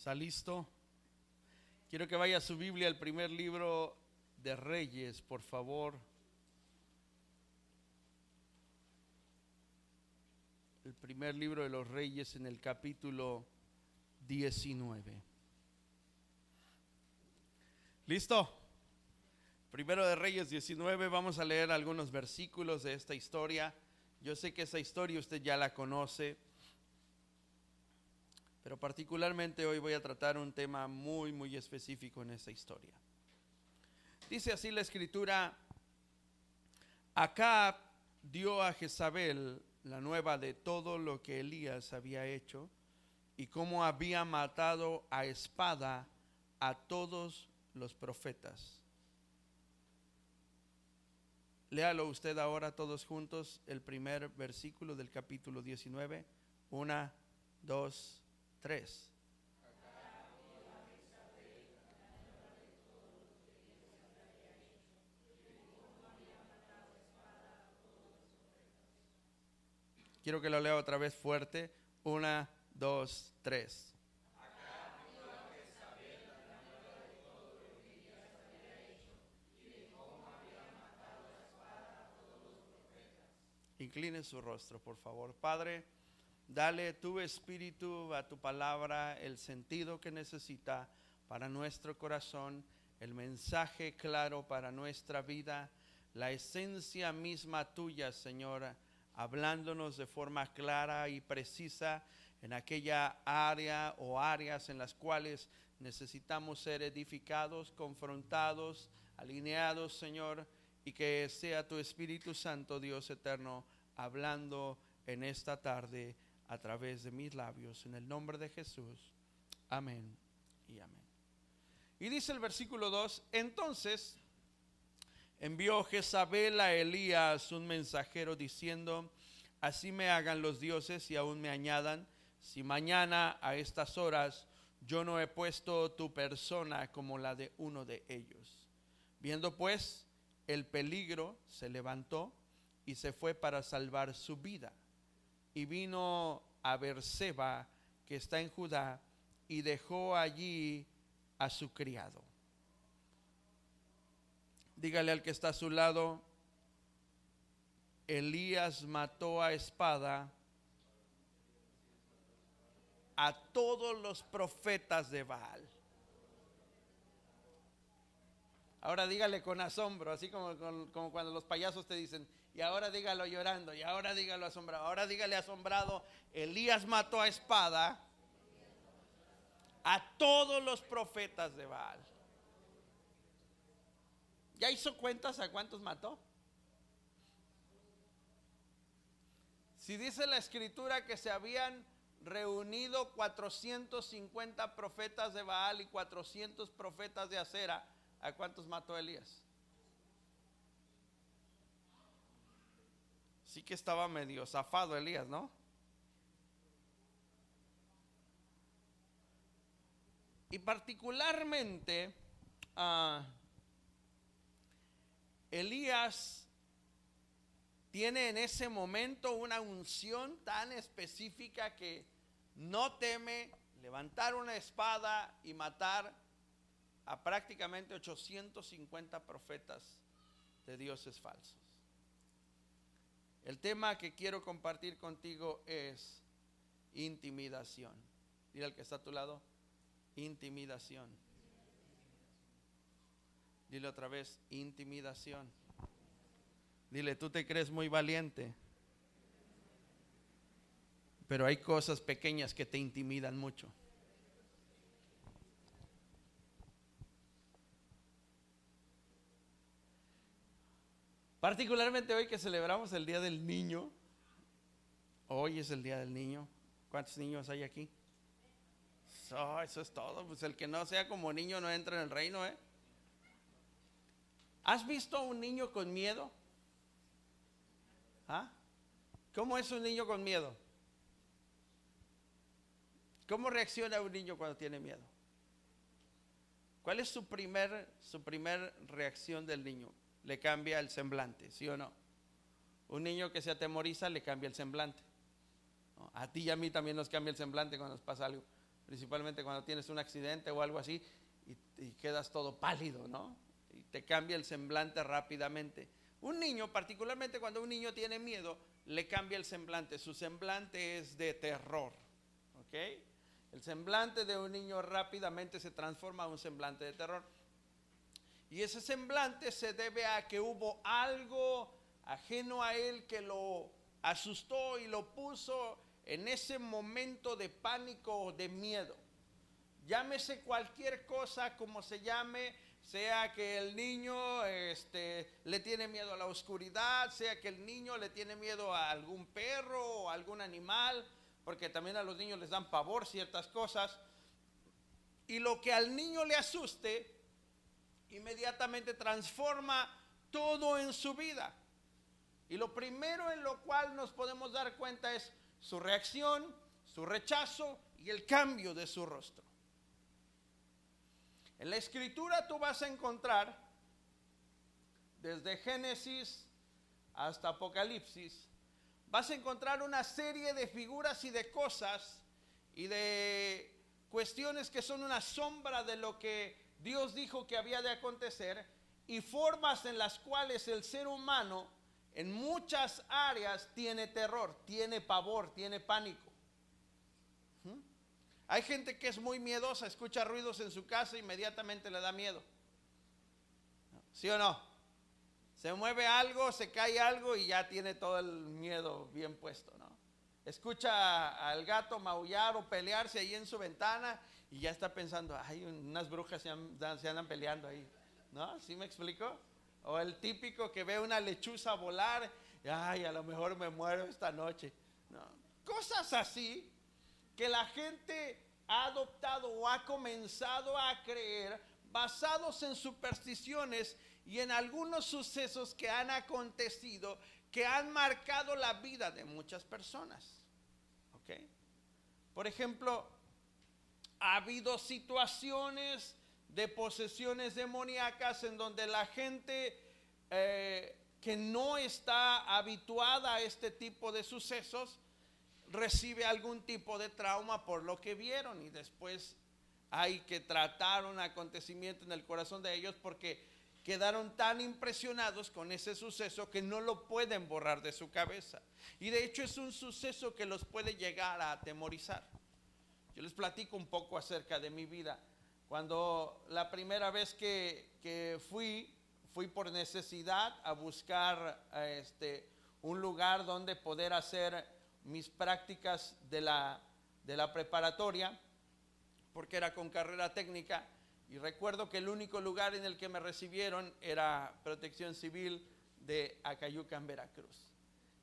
¿Está listo? Quiero que vaya a su Biblia, el primer libro de Reyes, por favor. El primer libro de los Reyes en el capítulo 19. ¿Listo? Primero de Reyes 19, vamos a leer algunos versículos de esta historia. Yo sé que esa historia usted ya la conoce, pero particularmente hoy voy a tratar un tema muy específico en esta historia. Dice así la escritura: Acab dio a Jezabel la nueva de todo lo que Elías había hecho y cómo había matado a espada a todos los profetas. Léalo usted ahora todos juntos, el primer versículo del capítulo 19. 1, 2, 3. Quiero que lo lea otra vez fuerte. 1, 2, 3. Incline su rostro, por favor. Padre, dale tu espíritu a tu palabra, el sentido que necesita para nuestro corazón, el mensaje claro para nuestra vida, la esencia misma tuya, Señor, hablándonos de forma clara y precisa en aquella área o áreas en las cuales necesitamos ser edificados, confrontados, alineados, Señor, y que sea tu Espíritu Santo, Dios eterno, hablando en esta tarde a través de mis labios, en el nombre de Jesús. Amén y amén. Y dice el versículo 2: Entonces envió Jezabel a Elías un mensajero diciendo: Así me hagan los dioses y aún me añadan, si mañana a estas horas yo no he puesto tu persona como la de uno de ellos. Viendo pues el peligro, se levantó y se fue para salvar su vida. Y vino a Beerseba, que está en Judá, y dejó allí a su criado. Dígale al que está a su lado: Elías mató a espada a todos los profetas de Baal. Ahora dígale con asombro, así como cuando los payasos te dicen: y ahora dígalo llorando, y ahora dígalo asombrado. Ahora dígale asombrado: Elías mató a espada a todos los profetas de Baal. ¿Ya hizo cuentas a cuántos mató? Si dice la escritura que se habían reunido 450 profetas de Baal y 400 profetas de Acera, ¿a cuántos mató Elías? Sí que estaba medio zafado Elías, ¿no? Y particularmente Elías tiene en ese momento una unción tan específica que no teme levantar una espada y matar a prácticamente 850 profetas de dioses falsos. El tema que quiero compartir contigo es intimidación. Dile al que está a tu lado: intimidación. Dile otra vez: intimidación. Dile: tú te crees muy valiente, pero hay cosas pequeñas que te intimidan mucho. Particularmente hoy que celebramos el Día del Niño. Hoy es el Día del Niño. ¿Cuántos niños hay aquí? Eso es todo. Pues el que no sea como niño no entra en el reino, ¿eh? ¿Has visto a un niño con miedo? ¿Ah? ¿Cómo es un niño con miedo? ¿Cómo reacciona un niño cuando tiene miedo? ¿Cuál es su primer reacción del niño? Le cambia el semblante, ¿sí o no? Un niño que se atemoriza le cambia el semblante, ¿no? A ti y a mí también nos cambia el semblante cuando nos pasa algo. principalmente cuando tienes un accidente o algo así y quedas todo pálido, ¿no? Y te cambia el semblante rápidamente. Un niño, particularmente cuando un niño tiene miedo, le cambia el semblante. Su semblante es de terror, ¿ok? El semblante de un niño rápidamente se transforma en un semblante de terror. Y ese semblante se debe a que hubo algo ajeno a él que lo asustó y lo puso en ese momento de pánico o de miedo. Llámese cualquier cosa como se llame, sea que el niño le tiene miedo a la oscuridad, sea que el niño le tiene miedo a algún perro o a algún animal, porque también a los niños les dan pavor ciertas cosas. Y lo que al niño le asuste, inmediatamente transforma todo en su vida. Y lo primero en lo cual nos podemos dar cuenta es su reacción, su rechazo y el cambio de su rostro. En la escritura tú vas a encontrar, desde Génesis hasta Apocalipsis, vas a encontrar una serie de figuras y de cosas y de cuestiones que son una sombra de lo que Dios dijo que había de acontecer, y formas en las cuales el ser humano en muchas áreas tiene terror, tiene pavor, tiene pánico. Hay gente que es muy miedosa, escucha ruidos en su casa e inmediatamente le da miedo. ¿Sí o no? Se mueve algo, se cae algo y ya tiene todo el miedo bien puesto, ¿no? Escucha al gato maullar o pelearse ahí en su ventana y ya está pensando, ay, unas brujas se andan peleando ahí, ¿no? ¿Sí me explico? O el típico que ve una lechuza volar, ay, a lo mejor me muero esta noche, ¿no? Cosas así que la gente ha adoptado o ha comenzado a creer basados en supersticiones y en algunos sucesos que han acontecido, que han marcado la vida de muchas personas. ¿Ok? Por ejemplo, ha habido situaciones de posesiones demoníacas en donde la gente que no está habituada a este tipo de sucesos recibe algún tipo de trauma por lo que vieron, y después hay que tratar un acontecimiento en el corazón de ellos porque quedaron tan impresionados con ese suceso que no lo pueden borrar de su cabeza, y de hecho es un suceso que los puede llegar a atemorizar. Yo les platico un poco acerca de mi vida. Cuando la primera vez que fui por necesidad a buscar un lugar donde poder hacer mis prácticas de la preparatoria, porque era con carrera técnica, y recuerdo que el único lugar en el que me recibieron era Protección Civil de Acayucan, Veracruz,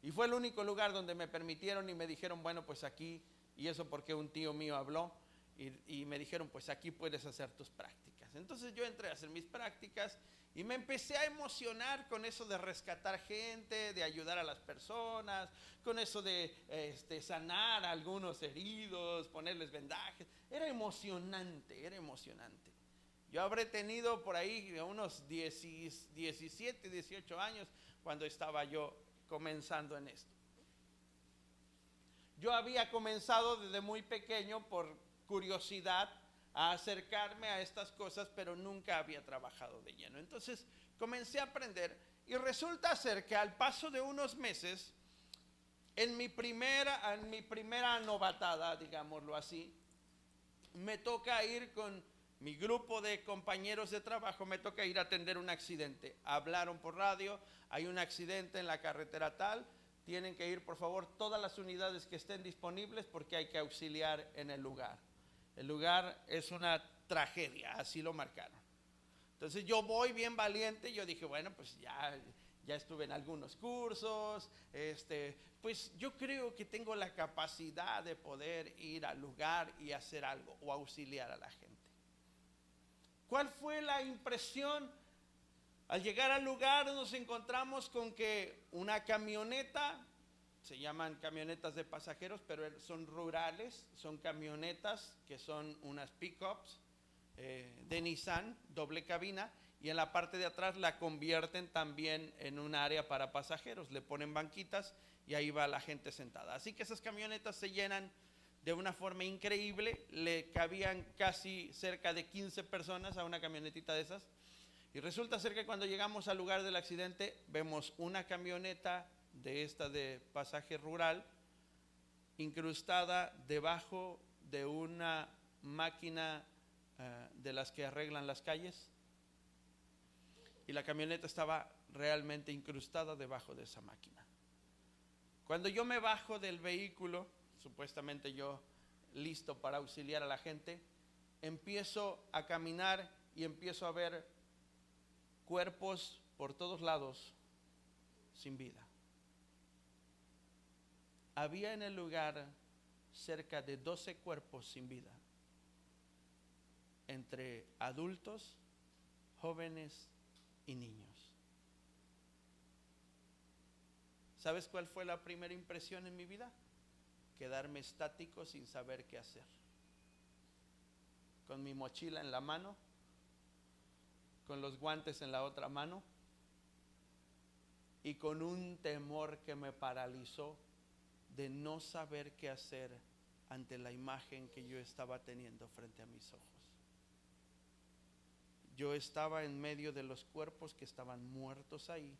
y fue el único lugar donde me permitieron y me dijeron, bueno, pues aquí, y eso porque un tío mío habló, y me dijeron, pues aquí puedes hacer tus prácticas. Entonces yo entré a hacer mis prácticas y me empecé a emocionar con eso de rescatar gente, de ayudar a las personas, con eso de sanar a algunos heridos, ponerles vendajes. Era emocionante, era emocionante. Yo habré tenido por ahí unos 17, 18 años cuando estaba yo comenzando en esto. Yo había comenzado desde muy pequeño por curiosidad a acercarme a estas cosas, pero nunca había trabajado de lleno. Entonces comencé a aprender, y resulta ser que al paso de unos meses, en mi primera novatada, digámoslo así, me toca ir con mi grupo de compañeros de trabajo, me toca ir a atender un accidente. Hablaron por radio, hay un accidente en la carretera tal, tienen que ir por favor todas las unidades que estén disponibles porque hay que auxiliar en el lugar. El lugar es una tragedia, así lo marcaron. Entonces yo voy bien valiente, yo dije, bueno, pues ya estuve en algunos cursos, pues yo creo que tengo la capacidad de poder ir al lugar y hacer algo o auxiliar a la gente. ¿Cuál fue la impresión? Al llegar al lugar nos encontramos con que una camioneta, se llaman camionetas de pasajeros, pero son rurales, son camionetas que son unas pickups de Nissan, doble cabina, y en la parte de atrás la convierten también en un área para pasajeros, le ponen banquitas y ahí va la gente sentada. Así que esas camionetas se llenan de una forma increíble. Le cabían casi cerca de 15 personas a una camionetita de esas. Y resulta ser que cuando llegamos al lugar del accidente, vemos una camioneta de esta de pasaje rural incrustada debajo de una máquina de las que arreglan las calles. Y la camioneta estaba realmente incrustada debajo de esa máquina. Cuando yo me bajo del vehículo, supuestamente yo listo para auxiliar a la gente, empiezo a caminar y empiezo a ver cuerpos por todos lados sin vida. Había en el lugar cerca de 12 cuerpos sin vida, entre adultos, jóvenes y niños. ¿Sabes cuál fue la primera impresión en mi vida? Quedarme estático sin saber qué hacer. Con mi mochila en la mano, con los guantes en la otra mano y con un temor que me paralizó de no saber qué hacer ante la imagen que yo estaba teniendo frente a mis ojos. Yo estaba en medio de los cuerpos que estaban muertos ahí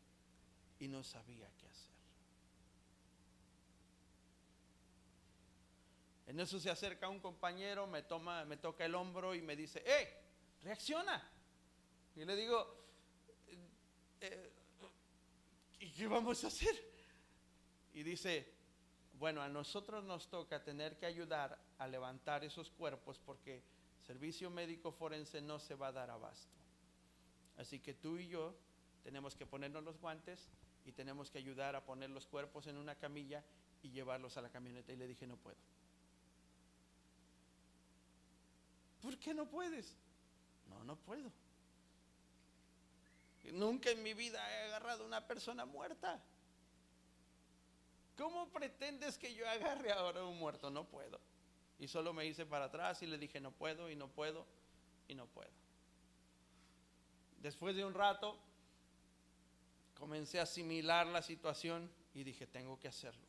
y no sabía qué hacer. En eso se acerca un compañero, me toca el hombro y me dice: ¡hey! ¡Reacciona! Y le digo: ¿y qué vamos a hacer? Y dice: bueno, a nosotros nos toca tener que ayudar a levantar esos cuerpos porque servicio médico forense no se va a dar abasto. Así que tú y yo tenemos que ponernos los guantes y tenemos que ayudar a poner los cuerpos en una camilla y llevarlos a la camioneta. Y le dije: no puedo. ¿Por qué no puedes? No puedo. Nunca en mi vida he agarrado a una persona muerta. ¿Cómo pretendes que yo agarre ahora a un muerto? No puedo. Y solo me hice para atrás y le dije: no puedo, y no puedo, y no puedo. Después de un rato comencé a asimilar la situación y dije: tengo que hacerlo.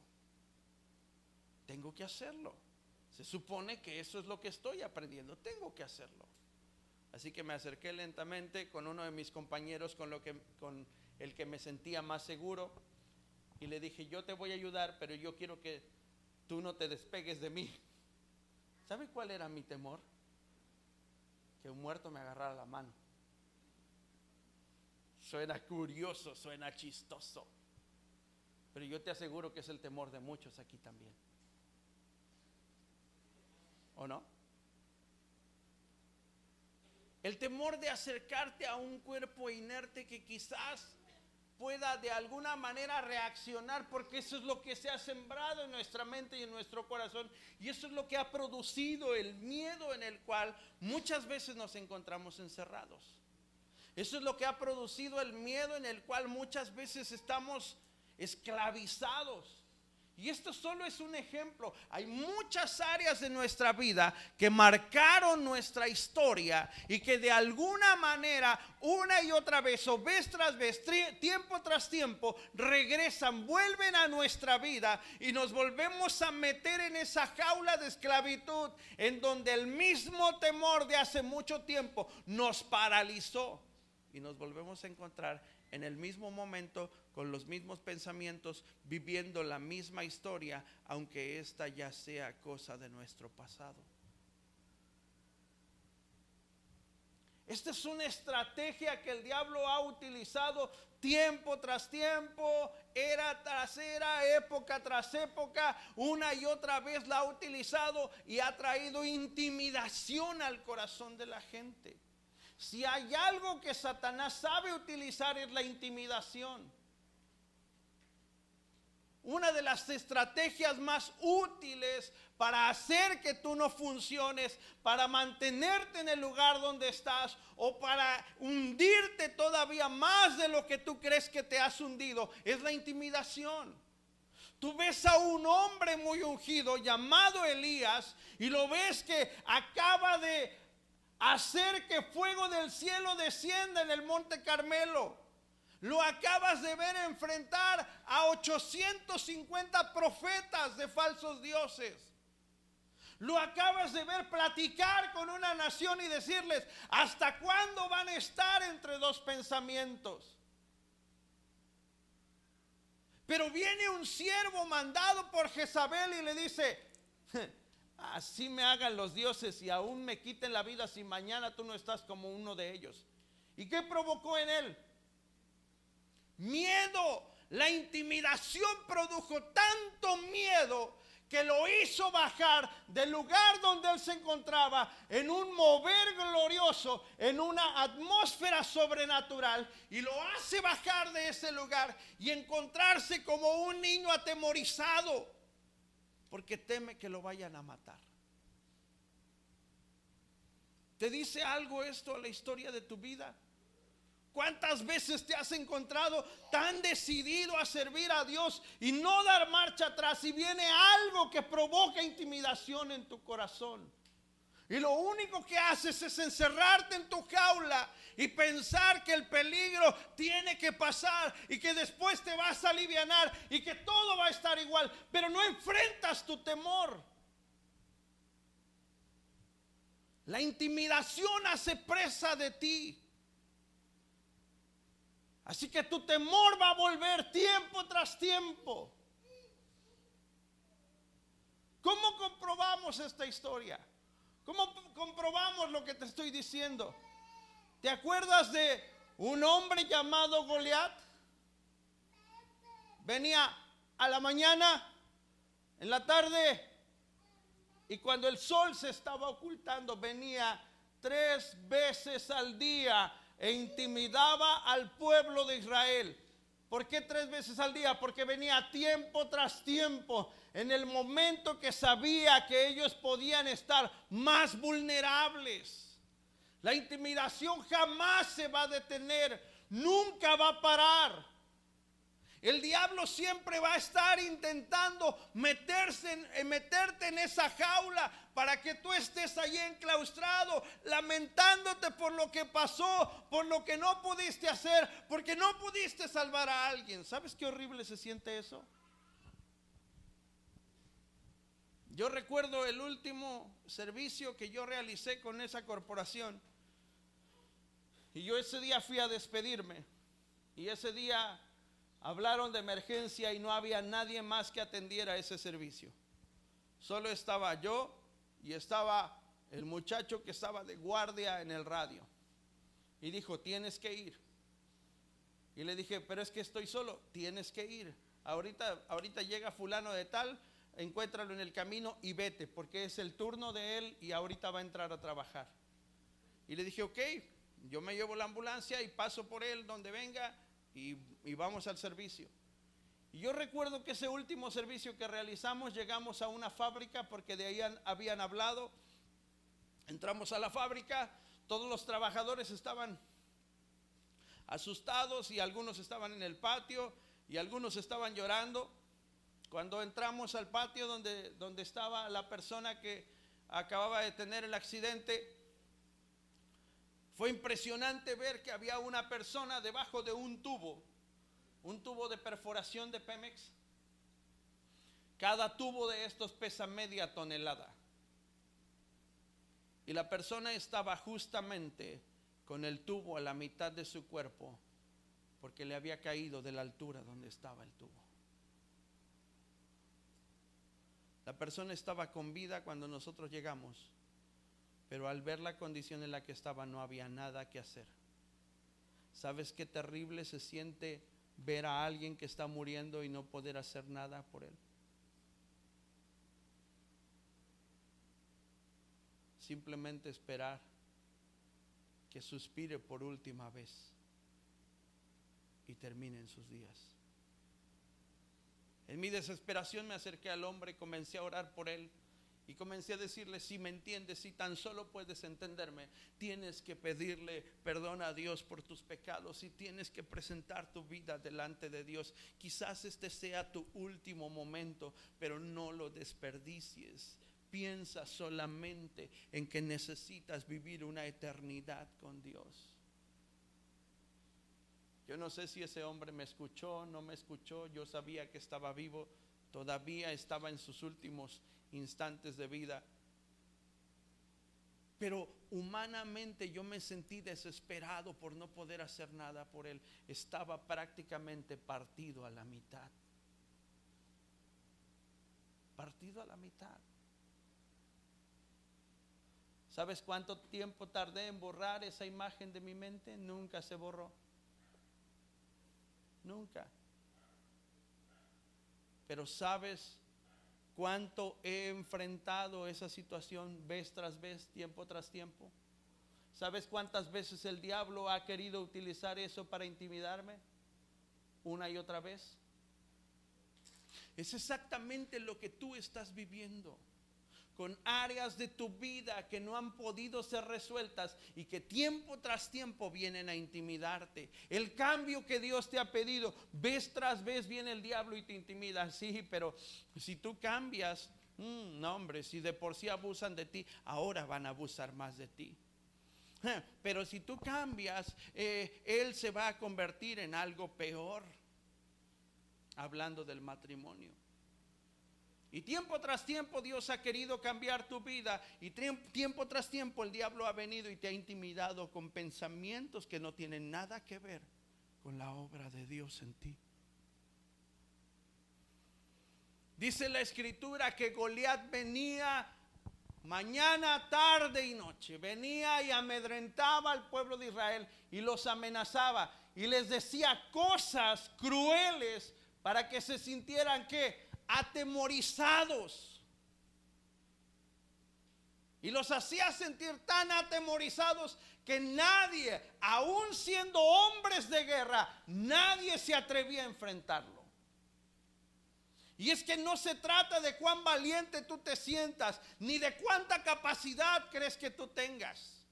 Tengo que hacerlo. Se supone que eso es lo que estoy aprendiendo. Tengo que hacerlo. Así que me acerqué lentamente con uno de mis compañeros con el que me sentía más seguro. Y le dije: yo te voy a ayudar, pero yo quiero que tú no te despegues de mí. ¿Sabe cuál era mi temor? Que un muerto me agarrara la mano. Suena curioso, suena chistoso, pero yo te aseguro que es el temor de muchos aquí también. ¿O no? El temor de acercarte a un cuerpo inerte que quizás pueda de alguna manera reaccionar, porque eso es lo que se ha sembrado en nuestra mente y en nuestro corazón, y eso es lo que ha producido el miedo en el cual muchas veces nos encontramos encerrados. Eso es lo que ha producido el miedo en el cual muchas veces estamos esclavizados. Y esto solo es un ejemplo. Hay muchas áreas de nuestra vida que marcaron nuestra historia y que de alguna manera, una y otra vez, o vez tras vez, tiempo tras tiempo, regresan, vuelven a nuestra vida y nos volvemos a meter en esa jaula de esclavitud en donde el mismo temor de hace mucho tiempo nos paralizó y nos volvemos a encontrar en el mismo momento, con los mismos pensamientos, viviendo la misma historia, aunque esta ya sea cosa de nuestro pasado. Esta es una estrategia que el diablo ha utilizado tiempo tras tiempo, era tras era, época tras época, una y otra vez la ha utilizado y ha traído intimidación al corazón de la gente. Si hay algo que Satanás sabe utilizar es la intimidación. Una de las estrategias más útiles para hacer que tú no funciones, para mantenerte en el lugar donde estás o para hundirte todavía más de lo que tú crees que te has hundido, es la intimidación. Tú ves a un hombre muy ungido llamado Elías y lo ves que acaba de hacer que fuego del cielo descienda en el monte Carmelo. Lo acabas de ver enfrentar a 850 profetas de falsos dioses. Lo acabas de ver platicar con una nación y decirles, ¿hasta cuándo van a estar entre dos pensamientos? Pero viene un siervo mandado por Jezabel y le dice, así me hagan los dioses y aún me quiten la vida si mañana tú no estás como uno de ellos. ¿Y qué provocó en él? Miedo. La intimidación produjo tanto miedo que lo hizo bajar del lugar donde él se encontraba en un mover glorioso, en una atmósfera sobrenatural, y lo hace bajar de ese lugar y encontrarse como un niño atemorizado porque teme que lo vayan a matar. ¿Te dice algo esto a la historia de tu vida? ¿Cuántas veces te has encontrado tan decidido a servir a Dios y no dar marcha atrás y viene algo que provoca intimidación en tu corazón? Y lo único que haces es encerrarte en tu jaula y pensar que el peligro tiene que pasar y que después te vas a alivianar y que todo va a estar igual, pero no enfrentas tu temor. La intimidación hace presa de ti. Así que tu temor va a volver tiempo tras tiempo. ¿Cómo comprobamos esta historia? ¿Cómo comprobamos lo que te estoy diciendo? ¿Te acuerdas de un hombre llamado Goliat? Venía a la mañana, en la tarde, y cuando el sol se estaba ocultando, venía 3 veces al día e intimidaba al pueblo de Israel. ¿Por qué 3 veces al día? Porque venía tiempo tras tiempo, en el momento que sabía que ellos podían estar más vulnerables. La intimidación jamás se va a detener, nunca va a parar. El diablo siempre va a estar intentando meterte en esa jaula para que tú estés ahí enclaustrado, lamentándote por lo que pasó, por lo que no pudiste hacer, porque no pudiste salvar a alguien. ¿Sabes qué horrible se siente eso? Yo recuerdo el último servicio que yo realicé con esa corporación. Y yo ese día fui a despedirme. Y ese día hablaron de emergencia y no había nadie más que atendiera ese servicio. Solo estaba yo y estaba el muchacho que estaba de guardia en el radio. Y dijo, tienes que ir. Y le dije, pero es que estoy solo. Tienes que ir. Ahorita llega fulano de tal, encuéntralo en el camino y vete, porque es el turno de él y ahorita va a entrar a trabajar. Y le dije, ok, yo me llevo la ambulancia y paso por él donde venga y vamos al servicio. Y yo recuerdo que ese último servicio que realizamos, llegamos a una fábrica porque de ahí habían hablado. Entramos a la fábrica, todos los trabajadores estaban asustados y algunos estaban en el patio y algunos estaban llorando. Cuando entramos al patio donde estaba la persona que acababa de tener el accidente, fue impresionante ver que había una persona debajo de un tubo de perforación de Pemex. Cada tubo de estos pesa media tonelada. Y la persona estaba justamente con el tubo a la mitad de su cuerpo porque le había caído de la altura donde estaba el tubo. La persona estaba con vida cuando nosotros llegamos, pero al ver la condición en la que estaba no había nada que hacer. ¿Sabes qué terrible se siente ver a alguien que está muriendo y no poder hacer nada por él? Simplemente esperar que suspire por última vez y terminen sus días. En mi desesperación me acerqué al hombre y comencé a orar por él. Y comencé a decirle, si me entiendes, si tan solo puedes entenderme, tienes que pedirle perdón a Dios por tus pecados y tienes que presentar tu vida delante de Dios. Quizás este sea tu último momento, pero no lo desperdicies. Piensa solamente en que necesitas vivir una eternidad con Dios. Yo no sé si ese hombre me escuchó, no me escuchó. Yo sabía que estaba vivo, todavía estaba en sus últimos instantes de vida, Pero humanamente yo me sentí desesperado por no poder hacer nada por él. Estaba prácticamente partido a la mitad. Partido a la mitad. ¿Sabes cuánto tiempo tardé en borrar esa imagen de mi mente? Nunca se borró. Nunca. Pero ¿sabes cuánto he enfrentado esa situación vez tras vez, tiempo tras tiempo? ¿Sabes cuántas veces el diablo ha querido utilizar eso para intimidarme? Una y otra vez. Es exactamente lo que tú estás viviendo, con áreas de tu vida que no han podido ser resueltas y que tiempo tras tiempo vienen a intimidarte. El cambio que Dios te ha pedido, vez tras vez viene el diablo y te intimida. Sí, pero si tú cambias, no hombre, si de por sí abusan de ti, ahora van a abusar más de ti. Pero si tú cambias, él se va a convertir en algo peor. Hablando del matrimonio. Y tiempo tras tiempo Dios ha querido cambiar tu vida. Y tiempo tras tiempo el diablo ha venido y te ha intimidado con pensamientos que no tienen nada que ver con la obra de Dios en ti. Dice la escritura que Goliat venía mañana, tarde y noche. Venía y amedrentaba al pueblo de Israel y los amenazaba. Y les decía cosas crueles para que se sintieran ¿qué? Atemorizados. Y los hacía sentir tan atemorizados que nadie, aun siendo hombres de guerra, nadie se atrevía a enfrentarlo. Y es que no se trata de cuán valiente tú te sientas, ni de cuánta capacidad crees que tú tengas.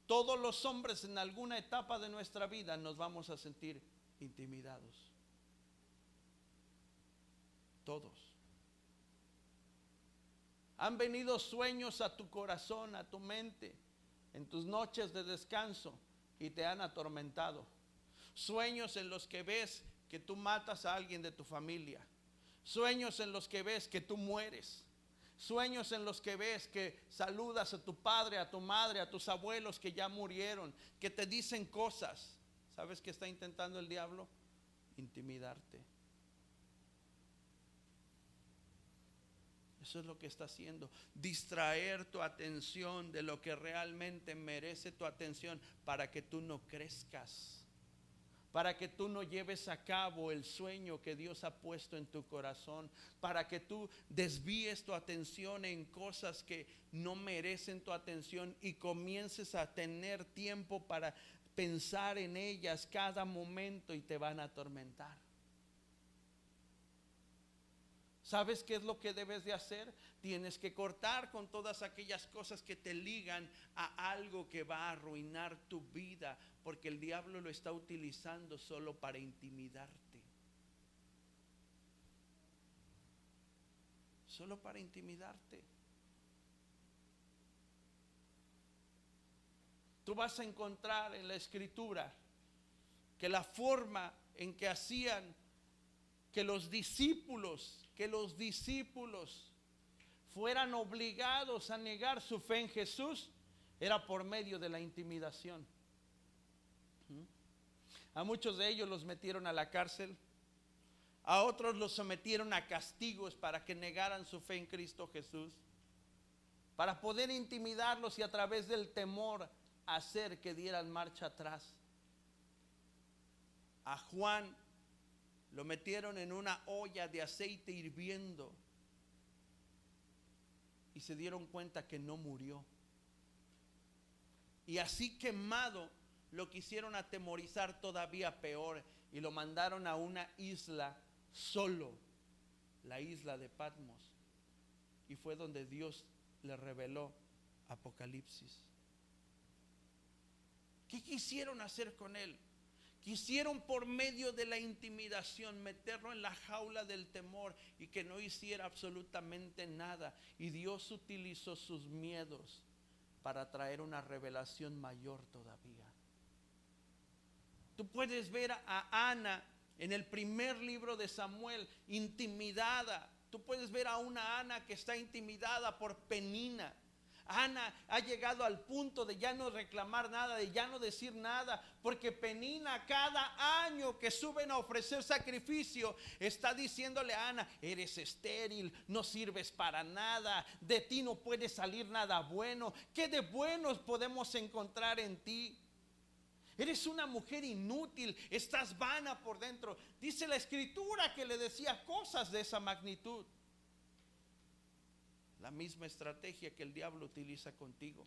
Todos los hombres en alguna etapa de nuestra vida nos vamos a sentir intimidados. Todos. Han venido sueños a tu corazón, a tu mente, en tus noches de descanso y te han atormentado. Sueños en los que ves que tú matas a alguien de tu familia. Sueños en los que ves que tú mueres. Sueños en los que ves que saludas a tu padre, a tu madre, a tus abuelos que ya murieron, que te dicen cosas. ¿Sabes qué está intentando el diablo? Intimidarte. Eso es lo que está haciendo, distraer tu atención de lo que realmente merece tu atención para que tú no crezcas, para que tú no lleves a cabo el sueño que Dios ha puesto en tu corazón, para que tú desvíes tu atención en cosas que no merecen tu atención y comiences a tener tiempo para pensar en ellas cada momento y te van a atormentar. ¿Sabes qué es lo que debes de hacer? Tienes que cortar con todas aquellas cosas que te ligan a algo que va a arruinar tu vida, porque el diablo lo está utilizando solo para intimidarte. Solo para intimidarte. Tú vas a encontrar en la escritura que la forma en que hacían que los discípulos fueran obligados a negar su fe en Jesús era por medio de la intimidación. A muchos de ellos los metieron a la cárcel, a otros los sometieron a castigos para que negaran su fe en Cristo Jesús, para poder intimidarlos y a través del temor hacer que dieran marcha atrás. A Juan lo metieron en una olla de aceite hirviendo y se dieron cuenta que no murió. Y así quemado lo quisieron atemorizar todavía peor y lo mandaron a una isla solo, la isla de Patmos. Y fue donde Dios le reveló Apocalipsis. ¿Qué quisieron hacer con él? Quisieron por medio de la intimidación meterlo en la jaula del temor y que no hiciera absolutamente nada. Y Dios utilizó sus miedos para traer una revelación mayor todavía. Tú puedes ver a Ana en el primer libro de Samuel intimidada. Tú puedes ver a una Ana que está intimidada por Penina. Ana ha llegado al punto de ya no reclamar nada, de ya no decir nada, porque Penina cada año que suben a ofrecer sacrificio está diciéndole a Ana: eres estéril, no sirves para nada, de ti no puede salir nada bueno. ¿Qué de buenos podemos encontrar en ti? Eres una mujer inútil, estás vana por dentro. Dice la escritura que le decía cosas de esa magnitud. La misma estrategia que el diablo utiliza contigo.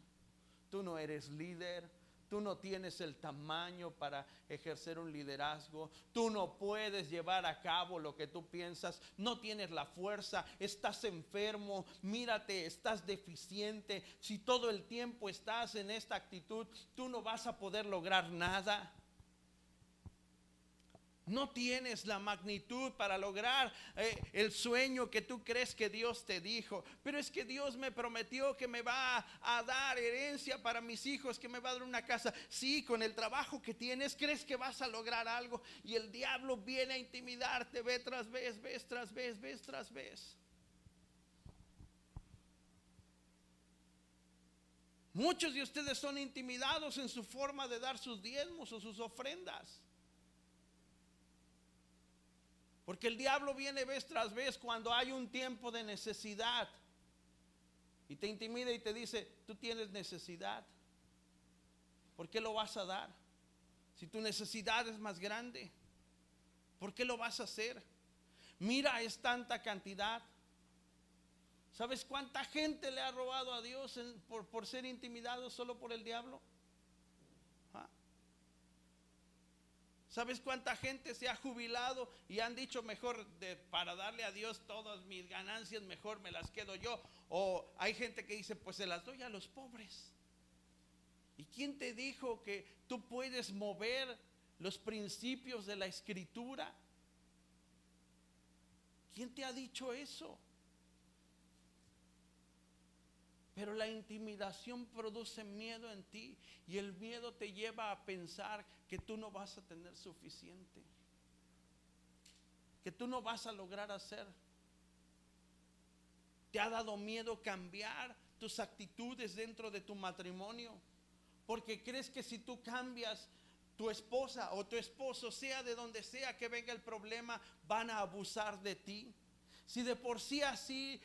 Tú no eres líder, tú no tienes el tamaño para ejercer un liderazgo, tú no puedes llevar a cabo lo que tú piensas, no tienes la fuerza, estás enfermo, mírate, estás deficiente. Si todo el tiempo estás en esta actitud, tú no vas a poder lograr nada. No tienes la magnitud para lograr el sueño que tú crees que Dios te dijo. Pero es que Dios me prometió que me va a dar herencia para mis hijos, que me va a dar una casa. Sí, con el trabajo que tienes, crees que vas a lograr algo. Y el diablo viene a intimidarte vez tras vez, vez tras vez, vez tras vez. Muchos de ustedes son intimidados en su forma de dar sus diezmos o sus ofrendas. Porque el diablo viene vez tras vez cuando hay un tiempo de necesidad y te intimida y te dice: tú tienes necesidad, ¿por qué lo vas a dar? Si tu necesidad es más grande, ¿por qué lo vas a hacer? Mira, es tanta cantidad. ¿Sabes cuánta gente le ha robado a Dios por ser intimidado solo por el diablo? ¿Sabes cuánta gente se ha jubilado y han dicho: mejor para darle a Dios todas mis ganancias, mejor me las quedo yo? O hay gente que dice: pues se las doy a los pobres. ¿Y quién te dijo que tú puedes mover los principios de la escritura? ¿Quién te ha dicho eso? Pero la intimidación produce miedo en ti, y el miedo te lleva a pensar que tú no vas a tener suficiente, que tú no vas a lograr hacer. Te ha dado miedo cambiar tus actitudes dentro de tu matrimonio, porque crees que si tú cambias, tu esposa o tu esposo, sea de donde sea que venga el problema, van a abusar de ti. Si de por sí así,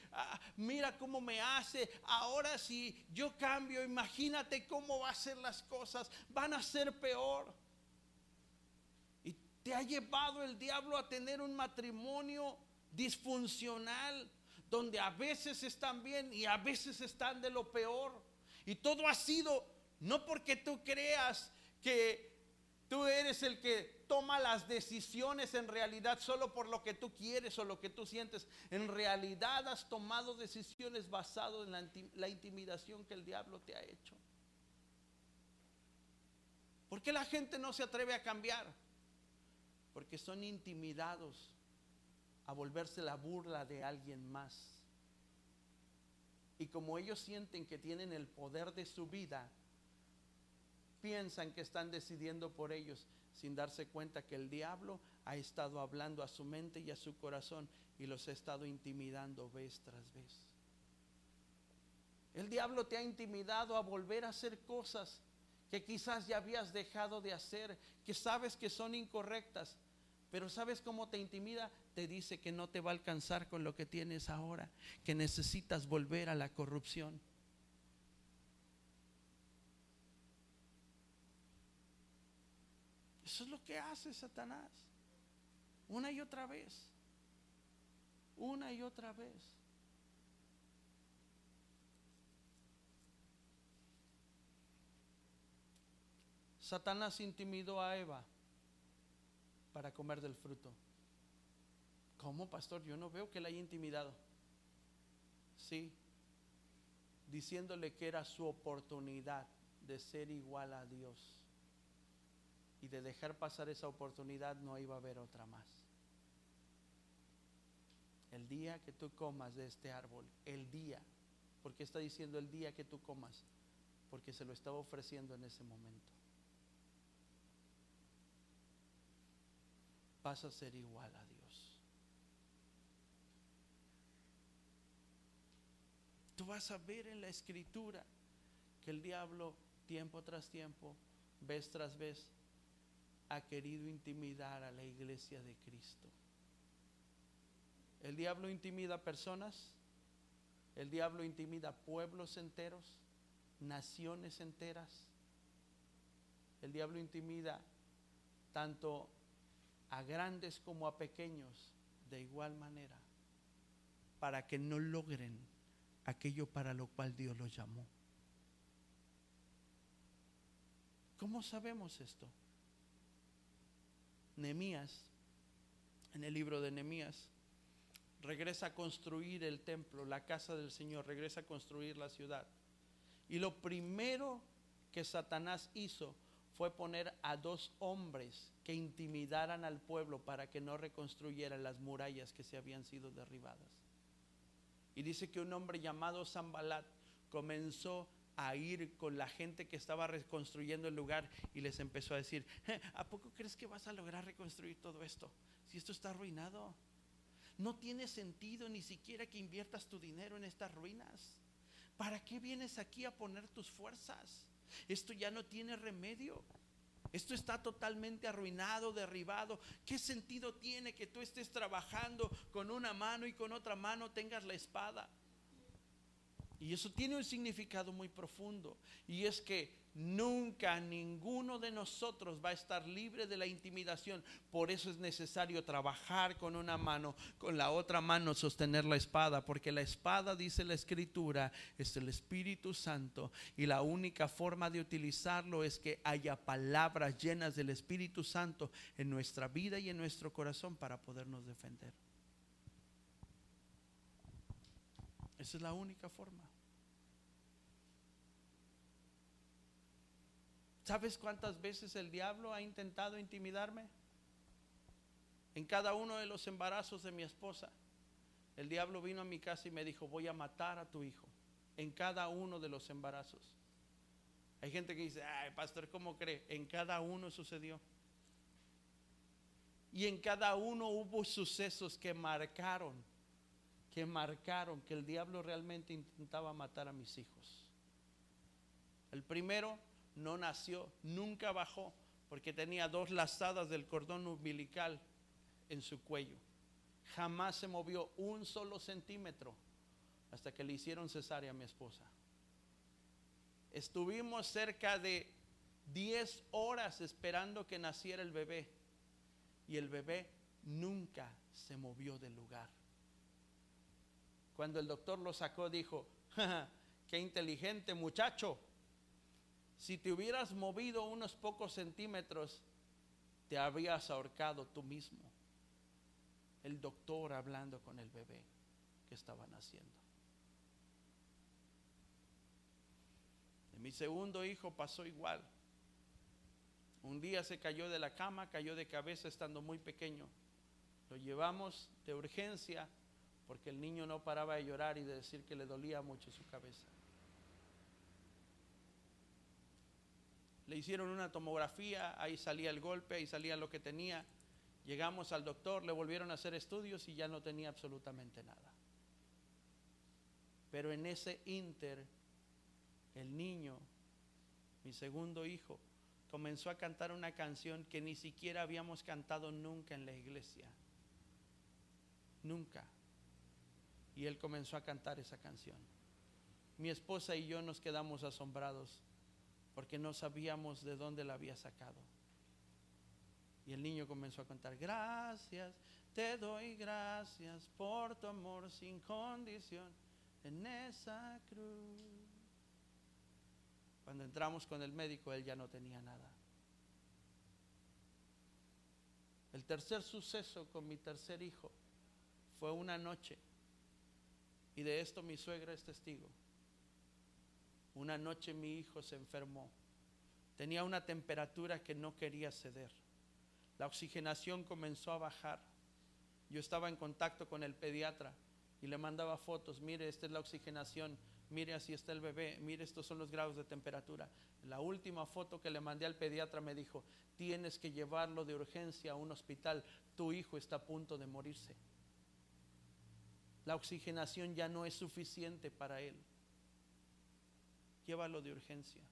mira cómo me hace, ahora si yo cambio, imagínate cómo va a ser las cosas, van a ser peor. Y te ha llevado el diablo a tener un matrimonio disfuncional, donde a veces están bien y a veces están de lo peor. Y todo ha sido no porque tú creas que tú eres el que toma las decisiones en realidad solo por lo que tú quieres o lo que tú sientes. En realidad has tomado decisiones basadas en la intimidación que el diablo te ha hecho. ¿Por qué la gente no se atreve a cambiar? Porque son intimidados a volverse la burla de alguien más. Y como ellos sienten que tienen el poder de su vida, piensan que están decidiendo por ellos, sin darse cuenta que el diablo ha estado hablando a su mente y a su corazón y los ha estado intimidando vez tras vez. El diablo te ha intimidado a volver a hacer cosas que quizás ya habías dejado de hacer, que sabes que son incorrectas. Pero ¿sabes cómo te intimida? Te dice que no te va a alcanzar con lo que tienes ahora, que necesitas volver a la corrupción. Eso es lo que hace Satanás, una y otra vez, una y otra vez. Satanás intimidó a Eva para comer del fruto. ¿Cómo, pastor? Yo no veo que la haya intimidado. Sí, diciéndole que era su oportunidad de ser igual a Dios. Y de dejar pasar esa oportunidad no iba a haber otra más. El día que tú comas de este árbol, el día, porque está diciendo el día que tú comas, porque se lo estaba ofreciendo en ese momento, vas a ser igual a Dios. Tú vas a ver en la Escritura que el diablo, tiempo tras tiempo, vez tras vez, ha querido intimidar a la iglesia de Cristo. El diablo intimida personas, el diablo intimida pueblos enteros, naciones enteras. El diablo intimida tanto a grandes como a pequeños de igual manera, para que no logren aquello para lo cual Dios los llamó. ¿Cómo sabemos esto? Nehemías, en el libro de Nehemías, regresa a construir el templo, la casa del Señor, regresa a construir la ciudad. Y lo primero que Satanás hizo fue poner a 2 hombres que intimidaran al pueblo para que no reconstruyeran las murallas que se habían sido derribadas. Y dice que un hombre llamado Sanbalat comenzó a ir con la gente que estaba reconstruyendo el lugar y les empezó a decir: ¿a poco crees que vas a lograr reconstruir todo esto? Si esto está arruinado, no tiene sentido ni siquiera que inviertas tu dinero en estas ruinas. ¿Para qué vienes aquí a poner tus fuerzas? Esto ya no tiene remedio. Esto está totalmente arruinado, derribado. ¿Qué sentido tiene que tú estés trabajando con una mano y con otra mano tengas la espada? Y eso tiene un significado muy profundo, y es que nunca ninguno de nosotros va a estar libre de la intimidación. Por eso es necesario trabajar con una mano, con la otra mano sostener la espada, porque la espada, dice la Escritura, es el Espíritu Santo, y la única forma de utilizarlo es que haya palabras llenas del Espíritu Santo en nuestra vida y en nuestro corazón para podernos defender. Esa es la única forma. ¿Sabes cuántas veces el diablo ha intentado intimidarme? En cada uno de los embarazos de mi esposa, el diablo vino a mi casa y me dijo: voy a matar a tu hijo. En cada uno de los embarazos. Hay gente que dice: ay, pastor, ¿cómo cree? En cada uno sucedió. Y en cada uno hubo sucesos que marcaron que el diablo realmente intentaba matar a mis hijos. El primero no nació, nunca bajó, porque tenía 2 lazadas del cordón umbilical en su cuello. Jamás se movió un solo centímetro hasta que le hicieron cesárea a mi esposa. Estuvimos cerca de 10 horas esperando que naciera el bebé, y el bebé nunca se movió del lugar. Cuando el doctor lo sacó, dijo: qué inteligente muchacho. Si te hubieras movido unos pocos centímetros, te habrías ahorcado tú mismo. El doctor hablando con el bebé que estaba naciendo. De mi segundo hijo pasó igual. Un día se cayó de la cama, cayó de cabeza estando muy pequeño. Lo llevamos de urgencia porque el niño no paraba de llorar y de decir que le dolía mucho su cabeza. Le hicieron una tomografía, ahí salía el golpe, ahí salía lo que tenía. Llegamos al doctor, le volvieron a hacer estudios y ya no tenía absolutamente nada. Pero en ese ínter, el niño, mi segundo hijo, comenzó a cantar una canción que ni siquiera habíamos cantado nunca en la iglesia. Nunca. Y él comenzó a cantar esa canción. Mi esposa y yo nos quedamos asombrados porque no sabíamos de dónde la había sacado. Y el niño comenzó a cantar: gracias, te doy gracias por tu amor sin condición en esa cruz. Cuando entramos con el médico, él ya no tenía nada. El tercer suceso con mi tercer hijo fue una noche, y de esto mi suegra es testigo. Una noche mi hijo se enfermó. Tenía una temperatura que no quería ceder. La oxigenación comenzó a bajar. Yo estaba en contacto con el pediatra y le mandaba fotos: mire, esta es la oxigenación, mire, así está el bebé, mire, estos son los grados de temperatura. La última foto que le mandé al pediatra me dijo: tienes que llevarlo de urgencia a un hospital, tu hijo está a punto de morirse. La oxigenación ya no es suficiente para él. llévalo de urgencia.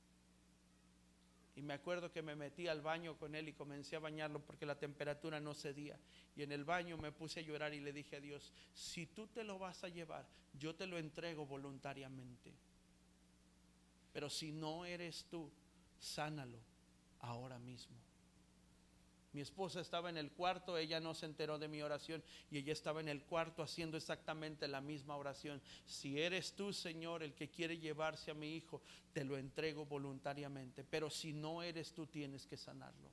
Y me acuerdo que me metí al baño con él y comencé a bañarlo porque la temperatura no cedía. Y en el baño me puse a llorar y le dije a Dios, si tú te lo vas a llevar, yo te lo entrego voluntariamente. Pero si no eres tú, sánalo ahora mismo. Mi esposa estaba en el cuarto, ella no se enteró de mi oración y ella estaba en el cuarto haciendo exactamente la misma oración. Si eres tú, Señor, el que quiere llevarse a mi hijo, te lo entrego voluntariamente. Pero si no eres tú, tienes que sanarlo.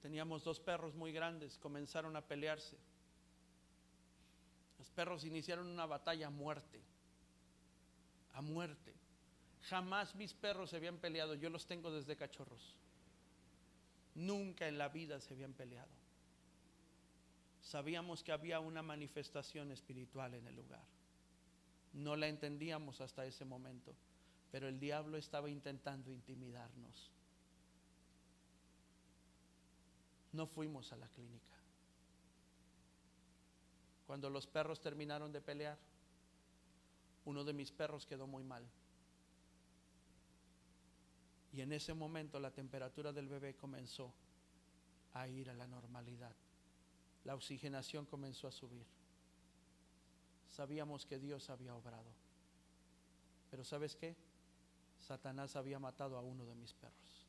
Teníamos 2 perros muy grandes, comenzaron a pelearse. Los perros iniciaron una batalla a muerte. A muerte. Jamás mis perros se habían peleado, yo los tengo desde cachorros. Nunca en la vida se habían peleado. Sabíamos que había una manifestación espiritual en el lugar. No la entendíamos hasta ese momento, pero el diablo estaba intentando intimidarnos. No fuimos a la clínica. Cuando los perros terminaron de pelear, uno de mis perros quedó muy mal. Y en ese momento la temperatura del bebé comenzó a ir a la normalidad. La oxigenación comenzó a subir. Sabíamos que Dios había obrado. Pero ¿sabes qué? Satanás había matado a uno de mis perros.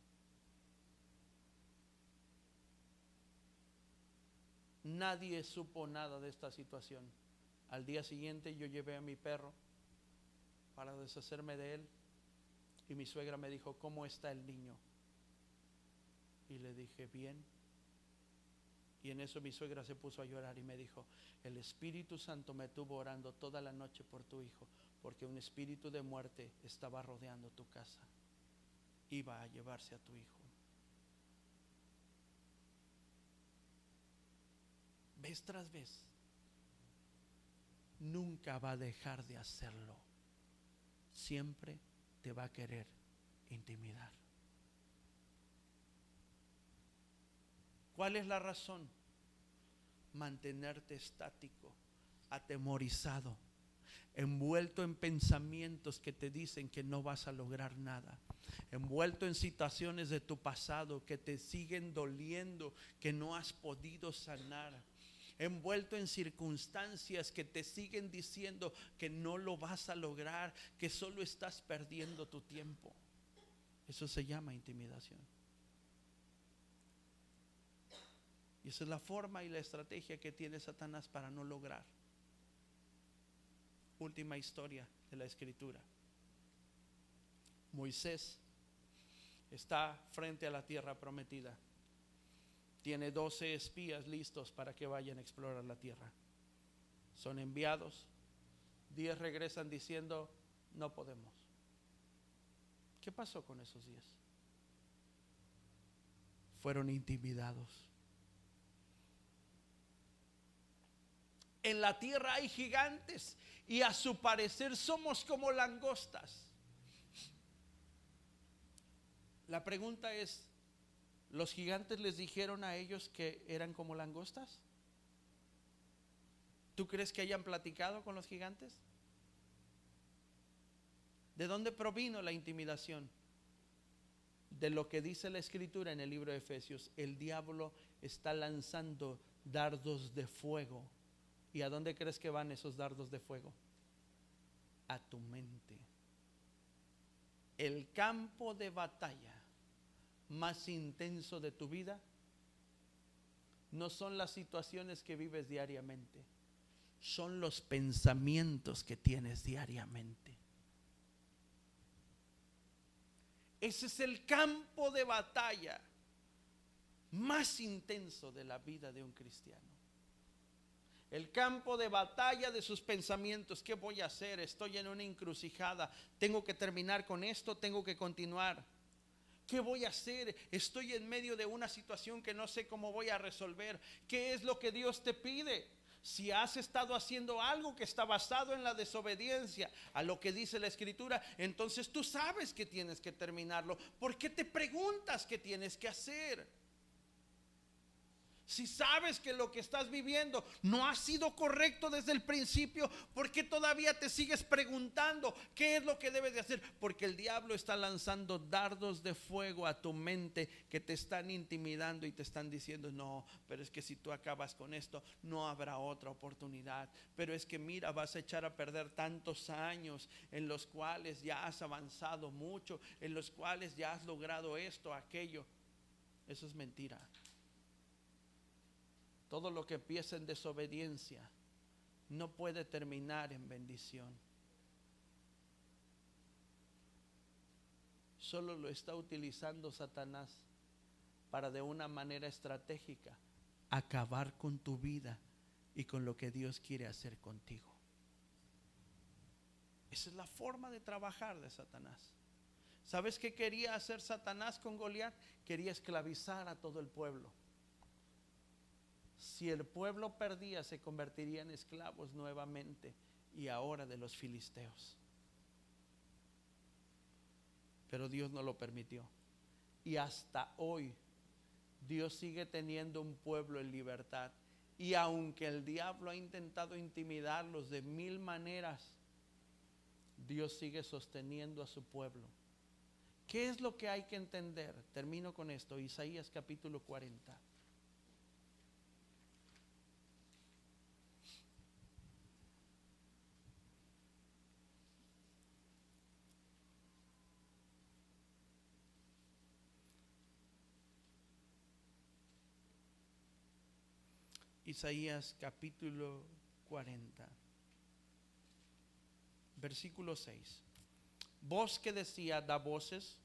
Nadie supo nada de esta situación. Al día siguiente yo llevé a mi perro para deshacerme de él. Y mi suegra me dijo, ¿cómo está el niño? Y le dije, bien. Y en eso mi suegra se puso a llorar y me dijo, el Espíritu Santo me tuvo orando toda la noche por tu hijo, porque un espíritu de muerte estaba rodeando tu casa. Iba a llevarse a tu hijo. Vez tras vez, nunca va a dejar de hacerlo. Siempre te va a querer intimidar. ¿Cuál es la razón? Mantenerte estático, atemorizado, envuelto en pensamientos que te dicen que no vas a lograr nada, envuelto en situaciones de tu pasado que te siguen doliendo, que no has podido sanar, envuelto en circunstancias que te siguen diciendo que no lo vas a lograr, que solo estás perdiendo tu tiempo. Eso se llama intimidación. Y esa es la forma y la estrategia que tiene Satanás para no lograr. Última historia de la Escritura. Moisés está frente a la tierra prometida. Tiene 12 espías listos para que vayan a explorar la tierra. Son enviados. 10 regresan diciendo, no podemos. ¿Qué pasó con esos 10? Fueron intimidados. En la tierra hay gigantes y a su parecer somos como langostas. La pregunta es, ¿los gigantes les dijeron a ellos que eran como langostas? ¿Tú crees que hayan platicado con los gigantes? ¿De dónde provino la intimidación? De lo que dice la Escritura en el libro de Efesios. El diablo está lanzando dardos de fuego. ¿Y a dónde crees que van esos dardos de fuego? A tu mente. El campo de batalla más intenso de tu vida no son las situaciones que vives diariamente, son los pensamientos que tienes diariamente. Ese es el campo de batalla más intenso de la vida de un cristiano. El campo de batalla de sus pensamientos. ¿Qué voy a hacer? Estoy en una encrucijada. Tengo que terminar con esto, tengo que continuar. ¿Qué voy a hacer? Estoy en medio de una situación que no sé cómo voy a resolver. ¿Qué es lo que Dios te pide? Si has estado haciendo algo que está basado en la desobediencia a lo que dice la Escritura, entonces tú sabes que tienes que terminarlo. ¿Por qué te preguntas qué tienes que hacer? Si sabes que lo que estás viviendo no ha sido correcto desde el principio, ¿por qué todavía te sigues preguntando qué es lo que debes de hacer? Porque el diablo está lanzando dardos de fuego a tu mente que te están intimidando y te están diciendo: no, pero es que si tú acabas con esto no habrá otra oportunidad. Pero es que mira, vas a echar a perder tantos años en los cuales ya has avanzado mucho, en los cuales ya has logrado esto, aquello. Eso es mentira. Todo lo que empieza en desobediencia no puede terminar en bendición. Solo lo está utilizando Satanás para, de una manera estratégica, acabar con tu vida y con lo que Dios quiere hacer contigo. Esa es la forma de trabajar de Satanás. ¿Sabes qué quería hacer Satanás con Goliat? Quería esclavizar a todo el pueblo. Si el pueblo perdía, se convertiría en esclavos nuevamente, y ahora de los filisteos. Pero Dios no lo permitió. Y hasta hoy Dios sigue teniendo un pueblo en libertad. Y aunque el diablo ha intentado intimidarlos de mil maneras, Dios sigue sosteniendo a su pueblo. ¿Qué es lo que hay que entender? Termino con esto. Isaías capítulo 40. Isaías capítulo 40, versículo 6. Voz que decía: da voces.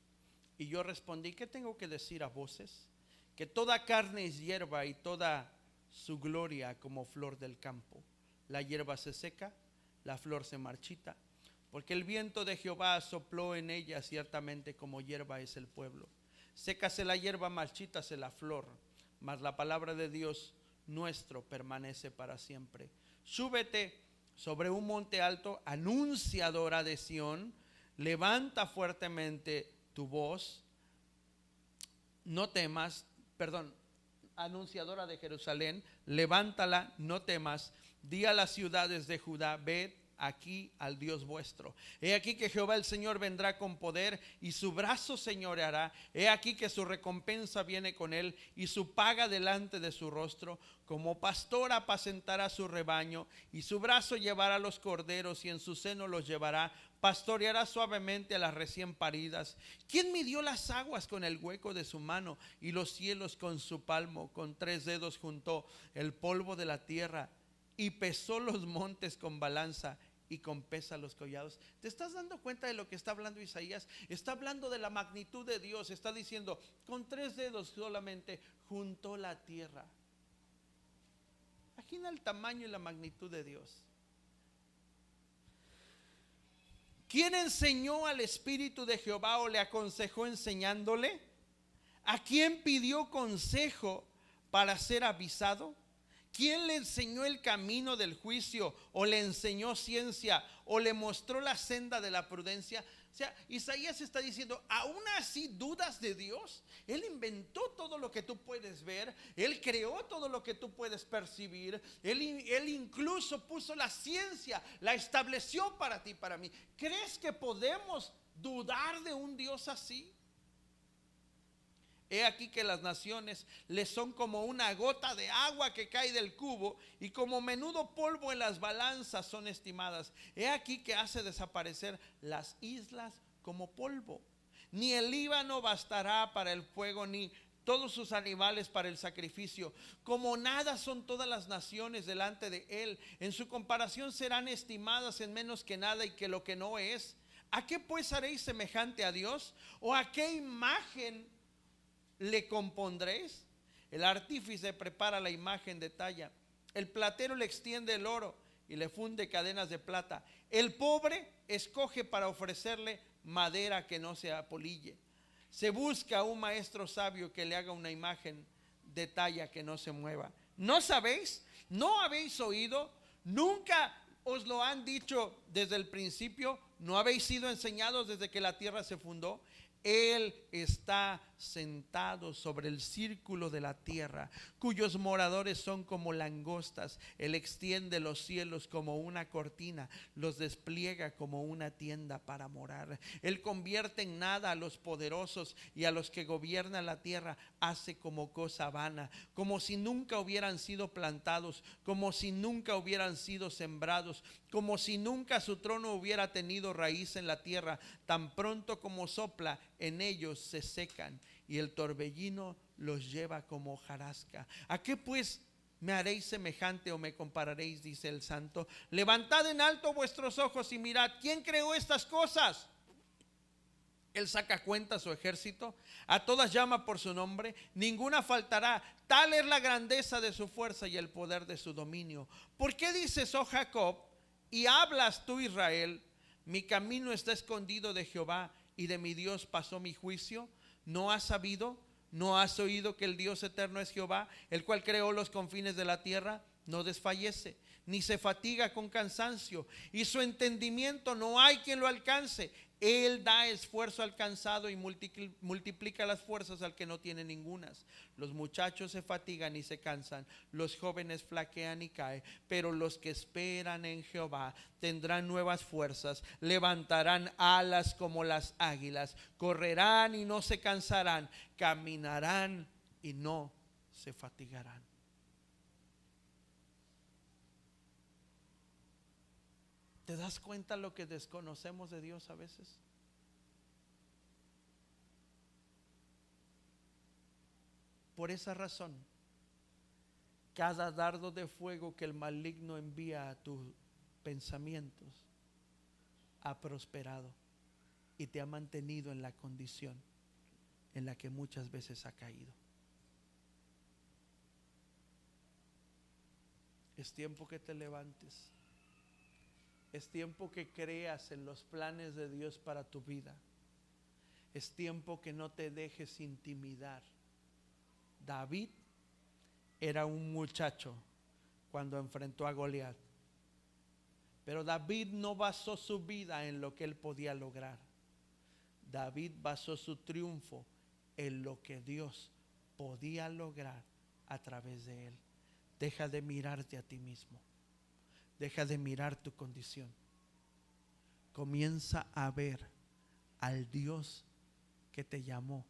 Y yo respondí: ¿qué tengo que decir a voces? Que toda carne es hierba y toda su gloria como flor del campo. La hierba se seca, la flor se marchita, porque el viento de Jehová sopló en ella. Ciertamente como hierba es el pueblo. Sécase la hierba, marchítase la flor, mas la palabra de Dios nuestro permanece para siempre. Súbete sobre un monte alto, anunciadora de Sión, levanta fuertemente tu voz, no temas, anunciadora de Jerusalén, levántala, no temas, di a las ciudades de Judá: ved aquí al Dios vuestro. He aquí que Jehová el Señor vendrá con poder y su brazo señoreará. He aquí que su recompensa viene con él y su paga delante de su rostro. Como pastor apacentará su rebaño y su brazo llevará los corderos y en su seno los llevará. Pastoreará suavemente a las recién paridas. ¿Quién midió las aguas con el hueco de su mano y los cielos con su palmo? Con 3 dedos juntó el polvo de la tierra y pesó los montes con balanza y con pesa los collados. ¿Te estás dando cuenta de lo que está hablando Isaías? Está hablando de la magnitud de Dios. Está diciendo: con 3 dedos solamente juntó la tierra. Imagina el tamaño y la magnitud de Dios. ¿Quién enseñó al Espíritu de Jehová o le aconsejó enseñándole? ¿A quién pidió consejo para ser avisado? ¿Quién le enseñó el camino del juicio o le enseñó ciencia o le mostró la senda de la prudencia? O sea, Isaías está diciendo: aún así dudas de Dios. Él inventó todo lo que tú puedes ver. Él creó todo lo que tú puedes percibir. Él incluso puso la ciencia, la estableció para ti y para mí. ¿Crees que podemos dudar de un Dios así? He aquí que las naciones le son como una gota de agua que cae del cubo, y como menudo polvo en las balanzas son estimadas. He aquí que hace desaparecer las islas como polvo. Ni el Líbano bastará para el fuego, ni todos sus animales para el sacrificio. Como nada son todas las naciones delante de él. En su comparación serán estimadas en menos que nada y que lo que no es. ¿A qué pues haréis semejante a Dios? ¿O a qué imagen le compondréis? El artífice prepara la imagen de talla, el platero le extiende el oro y le funde cadenas de plata. El pobre escoge para ofrecerle madera que no se apolille. Se busca un maestro sabio que le haga una imagen de talla que no se mueva. ¿No sabéis? ¿No habéis oído? ¿Nunca os lo han dicho desde el principio? ¿No habéis sido enseñados desde que la tierra se fundó? Él está sentado sobre el círculo de la tierra, cuyos moradores son como langostas. Él extiende los cielos como una cortina, los despliega como una tienda para morar. Él convierte en nada a los poderosos, y a los que gobiernan la tierra hace como cosa vana, como si nunca hubieran sido plantados, como si nunca hubieran sido sembrados, como si nunca su trono hubiera tenido raíz en la tierra. Tan pronto como sopla, en ellos se secan, y el torbellino los lleva como hojarasca. ¿A qué pues me haréis semejante o me compararéis? Dice el Santo. Levantad en alto vuestros ojos y mirad, ¿quién creó estas cosas? Él saca cuenta a su ejército, a todas llama por su nombre, ninguna faltará. Tal es la grandeza de su fuerza y el poder de su dominio. ¿Por qué dices, oh Jacob, y hablas tú, Israel? Mi camino está escondido de Jehová, y de mi Dios pasó mi juicio. ¿No has sabido? ¿No has oído que el Dios eterno es Jehová, el cual creó los confines de la tierra? No desfallece, ni se fatiga con cansancio, y su entendimiento no hay quien lo alcance. Él da esfuerzo al cansado y multiplica las fuerzas al que no tiene ningunas. Los muchachos se fatigan y se cansan, los jóvenes flaquean y caen, pero los que esperan en Jehová tendrán nuevas fuerzas, levantarán alas como las águilas, correrán y no se cansarán, caminarán y no se fatigarán. ¿Te das cuenta lo que desconocemos de Dios a veces? Por esa razón, cada dardo de fuego que el maligno envía a tus pensamientos ha prosperado y te ha mantenido en la condición en la que muchas veces ha caído. Es tiempo que te levantes. Es tiempo que creas en los planes de Dios para tu vida. Es tiempo que no te dejes intimidar. David era un muchacho cuando enfrentó a Goliat, pero David no basó su vida en lo que él podía lograr. David basó su triunfo en lo que Dios podía lograr a través de él. Deja de mirarte a ti mismo. Deja de mirar tu condición. Comienza a ver al Dios que te llamó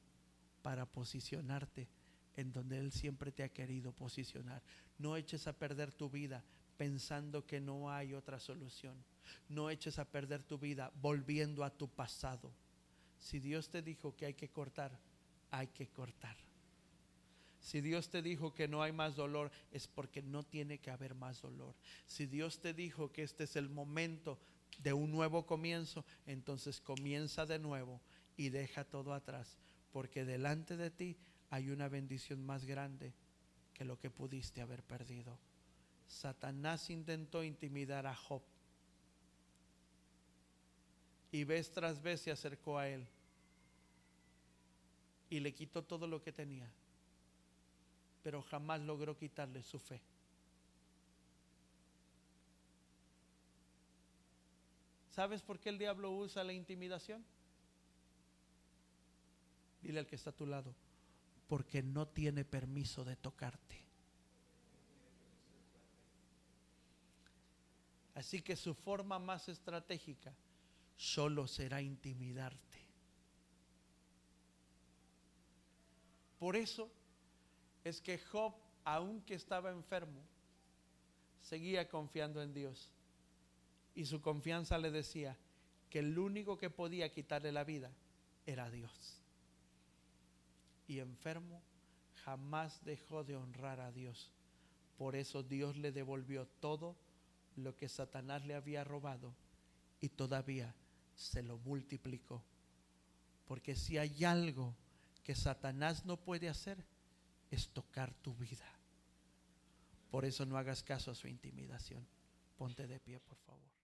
para posicionarte en donde Él siempre te ha querido posicionar. No eches a perder tu vida pensando que no hay otra solución. No eches a perder tu vida volviendo a tu pasado. Si Dios te dijo que hay que cortar, hay que cortar. Si Dios te dijo que no hay más dolor, es porque no tiene que haber más dolor. Si Dios te dijo que este es el momento de un nuevo comienzo, entonces comienza de nuevo y deja todo atrás, porque delante de ti hay una bendición más grande que lo que pudiste haber perdido. Satanás intentó intimidar a Job y vez tras vez se acercó a él y le quitó todo lo que tenía, pero jamás logró quitarle su fe. ¿Sabes por qué el diablo usa la intimidación? Dile al que está a tu lado, porque no tiene permiso de tocarte. Así que su forma más estratégica solo será intimidarte. Por eso es que Job, aunque estaba enfermo, seguía confiando en Dios. Y su confianza le decía que el único que podía quitarle la vida era Dios. Y enfermo, jamás dejó de honrar a Dios. Por eso Dios le devolvió todo lo que Satanás le había robado y todavía se lo multiplicó. Porque si hay algo que Satanás no puede hacer, es tocar tu vida. Por eso no hagas caso a su intimidación. Ponte de pie, por favor.